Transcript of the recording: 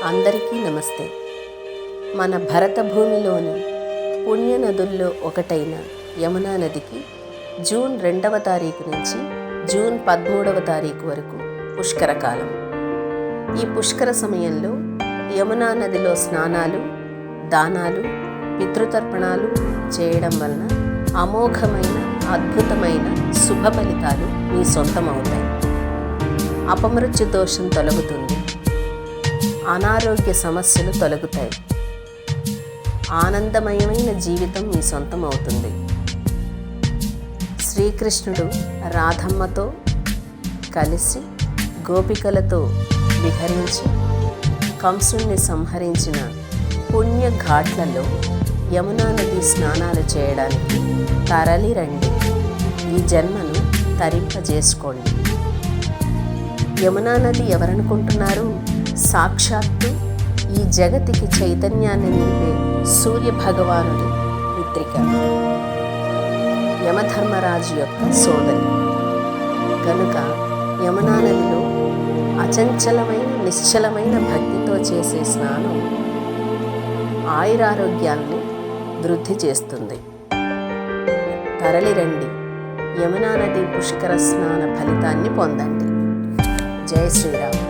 అందరికీ నమస్తే. మన భరత భూమిలోని పుణ్యనదుల్లో ఒకటైన యమునా నదికి జూన్ 2వ తారీఖు నుంచి జూన్ 13వ తారీఖు వరకు పుష్కరకాలం. ఈ పుష్కర సమయంలో యమునా నదిలో స్నానాలు, దానాలు, పితృతర్పణాలు చేయడం వలన అమోఘమైన అద్భుతమైన శుభ ఫలితాలు మీ సొంతమవుతాయి. అపమృత్యు దోషం తొలగుతుంది, అనారోగ్య సమస్యలు తొలగుతాయి, ఆనందమయమైన జీవితం మీ సొంతమవుతుంది. శ్రీకృష్ణుడు రాధమ్మతో కలిసి గోపికలతో విహరించి కంసుణ్ణి సంహరించిన పుణ్యఘాట్లలో యమునా నది స్నానాలు చేయడానికి తరలి రండి. ఈ జన్మను తరింపజేసుకోండి. యమునా నది ఎవరనుకుంటున్నారు? సాక్షాత్తు ఈ జగతికి చైతన్యాన్ని నింపే సూర్య భగవానుడి పుత్రిక, యమధర్మరాజు యొక్క సోదరి. కనుక యమునా నదిలో అచంచలమైన నిశ్చలమైన భక్తితో చేసే స్నానం ఆయురారోగ్యాల్ని వృద్ధి చేస్తుంది. తరలిరండి, యమునా నది పుష్కర స్నాన ఫలితాన్ని పొందండి. జై శ్రీరామ్.